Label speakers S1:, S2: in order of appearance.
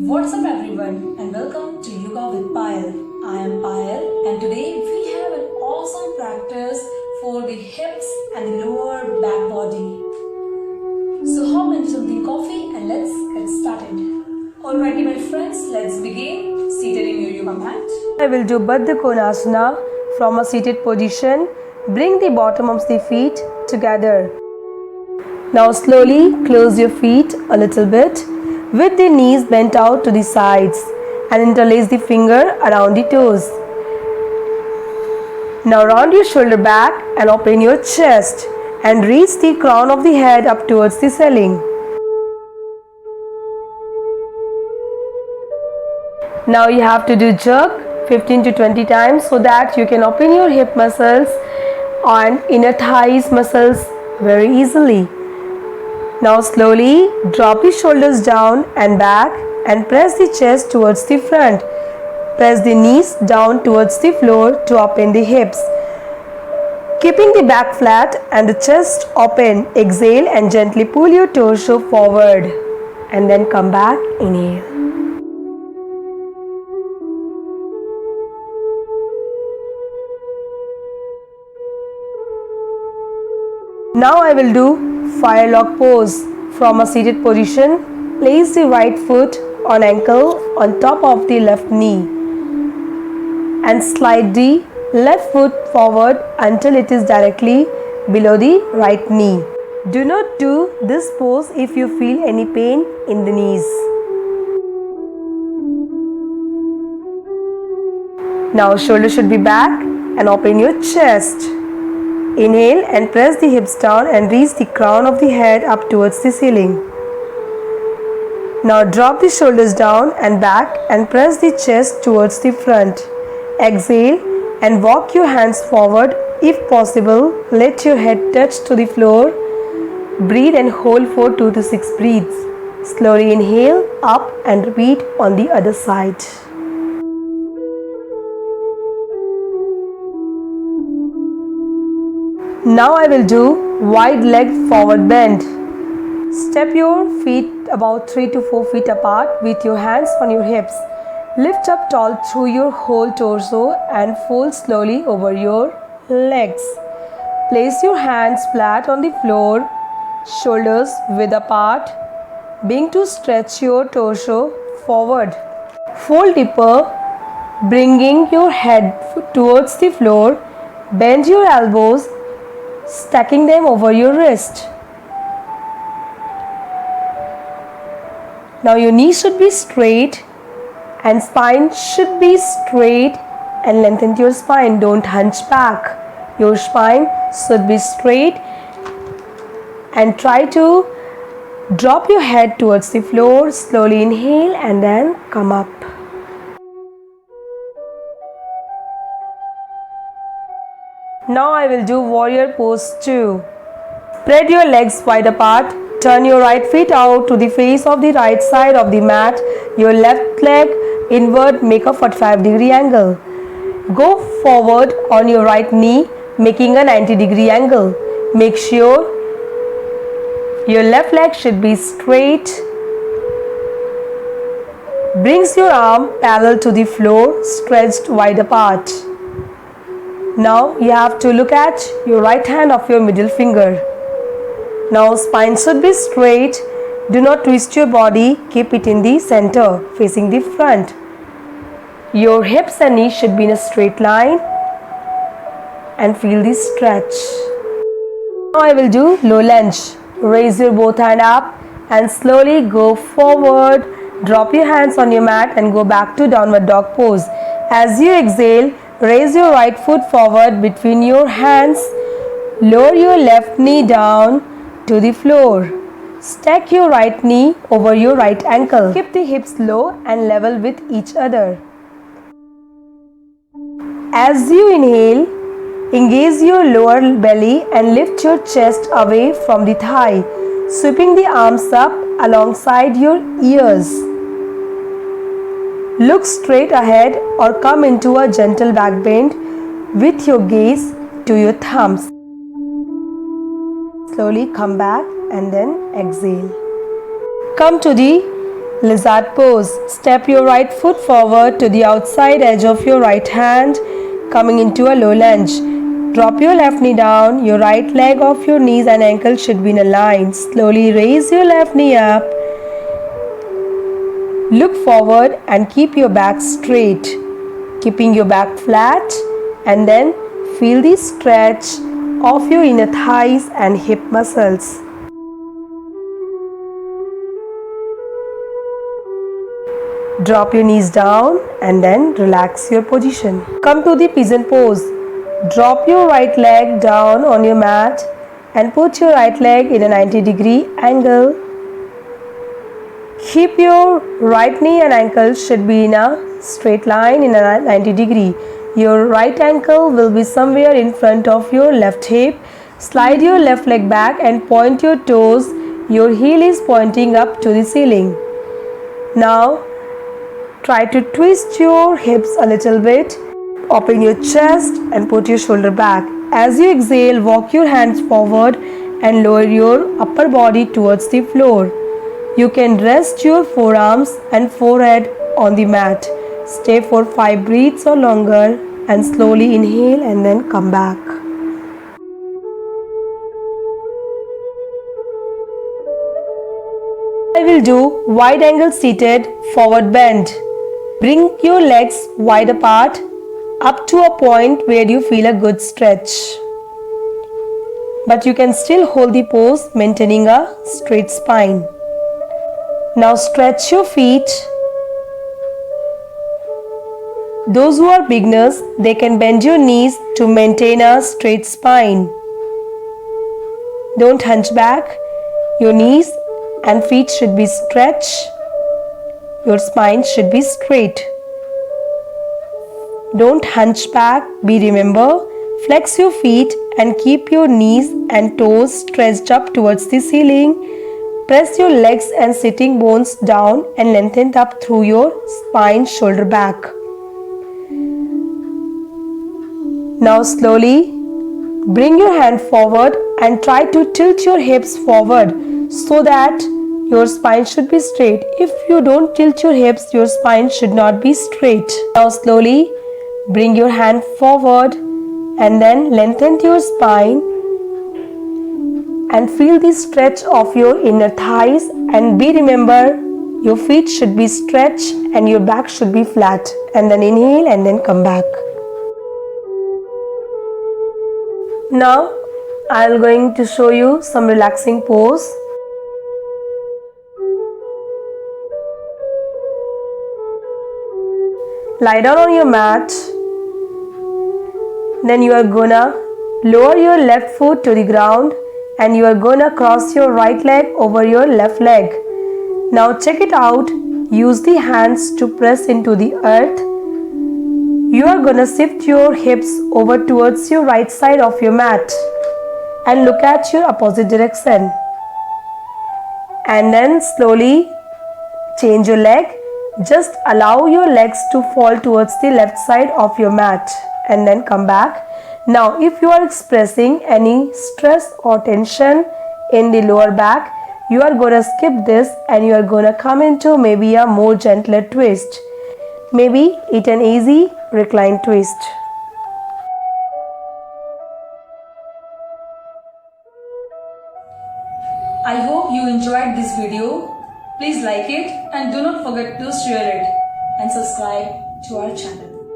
S1: What's up everyone and welcome to Yoga with Payal. I am Payal and today we have an awesome practice for the hips and the lower back body. So hop into something coffee and let's get started. Alrighty my friends, let's begin. Seated in your yoga mat.
S2: I will do Baddha Konasana from a seated position. Bring the bottom of the feet together. Now slowly close your feet a little bit with the knees bent out to the sides and interlace the finger around the toes. Now round your shoulder back and open your chest and reach the crown of the head up towards the ceiling. Now you have to do jerk 15 to 20 times so that you can open your hip muscles and inner thighs muscles very easily. Now slowly drop the shoulders down and back and press the chest towards the front. Press the knees down towards the floor to open the hips. Keeping the back flat and the chest open, exhale and gently pull your torso forward and then come back, inhale. Now I will do fire lock pose. From a seated position, place the right foot on ankle on top of the left knee and slide the left foot forward until it is directly below the right knee. Do not do this pose if you feel any pain in the knees. Now shoulder should be back and open your chest. Inhale and press the hips down and reach the crown of the head up towards the ceiling. Now drop the shoulders down and back and press the chest towards the front. Exhale and walk your hands forward. If possible, let your head touch to the floor. Breathe and hold for 2 to 6 breaths. Slowly inhale up and repeat on the other side. Now I will do wide leg forward bend. Step your feet about 3 to 4 feet apart with your hands on your hips. Lift up tall through your whole torso and fold slowly over your legs. Place your hands flat on the floor, shoulders width apart, being to stretch your torso forward. Fold deeper, bringing your head towards the floor. Bend your elbows, stacking them over your wrist. Now your knees should be straight and spine should be straight and lengthen your spine. Don't hunch back. Your spine should be straight and try to drop your head towards the floor. Slowly inhale and then come up. Now I will do warrior pose 2. Spread your legs wide apart. Turn your right feet out to the face of the right side of the mat. Your left leg inward, make a 45-degree angle. Go forward on your right knee, making a 90-degree angle. Make sure your left leg should be straight. Brings your arm parallel to the floor, stretched wide apart. Now you have to look at your right hand of your middle finger. Now spine should be straight. Do not twist your body. Keep it in the center, facing the front. Your hips and knees should be in a straight line and feel the stretch. Now I will do low lunge. Raise your both hands up and slowly go forward. Drop your hands on your mat and go back to downward dog pose. As you exhale, raise your right foot forward between your hands. Lower your left knee down to the floor. Stack your right knee over your right ankle. Keep the hips low and level with each other. As you inhale, engage your lower belly and lift your chest away from the thigh, sweeping the arms up alongside your ears. Look straight ahead or come into a gentle back bend with your gaze to your thumbs. Slowly come back and then exhale. Come to the Lizard pose. Step your right foot forward to the outside edge of your right hand, coming into a low lunge. Drop your left knee down. Your right leg off your knees and ankles should be in a line. Slowly raise your left knee up. Look forward and keep your back straight, keeping your back flat, and then feel the stretch of your inner thighs and hip muscles. Drop your knees down and then relax your position. Come to the pigeon pose. Drop your right leg down on your mat and put your right leg in a 90-degree angle. Keep your right knee and ankle should be in a straight line in a 90 degree. Your right ankle will be somewhere in front of your left hip. Slide your left leg back and point your toes. Your heel is pointing up to the ceiling. Now try to twist your hips a little bit. Open your chest and put your shoulder back. As you exhale, walk your hands forward and lower your upper body towards the floor. You can rest your forearms and forehead on the mat. Stay for 5 breaths or longer and slowly inhale and then come back. I will do wide angle seated forward bend. Bring your legs wide apart up to a point where you feel a good stretch. But you can still hold the pose maintaining a straight spine. Now stretch your feet. Those who are beginners, they can bend your knees to maintain a straight spine. Don't hunch back. Your knees and feet should be stretched. Your spine should be straight. Don't hunch back. Remember, flex your feet and keep your knees and toes stretched up towards the ceiling. Press your legs and sitting bones down and lengthen up through your spine, shoulder back. Now slowly bring your hand forward and try to tilt your hips forward so that your spine should be straight. If you don't tilt your hips, your spine should not be straight. Now slowly bring your hand forward and then lengthen your spine and feel the stretch of your inner thighs, and remember, your feet should be stretched and your back should be flat, and then inhale and then come back. Now I am going to show you some relaxing pose. Lie down on your mat. Then you are gonna lower your left foot to the ground and you are gonna cross your right leg over your left leg. Now check it out. Use the hands to press into the earth. You are gonna shift your hips over towards your right side of your mat and look at your opposite direction. And then slowly change your leg. Just allow your legs to fall towards the left side of your mat and then come back. Now if you are expressing any stress or tension in the lower back, you are going to skip this and you are going to come into maybe a more gentler twist. Maybe it's an easy recline twist.
S1: I hope you enjoyed this video. Please like it and do not forget to share it and subscribe to our channel.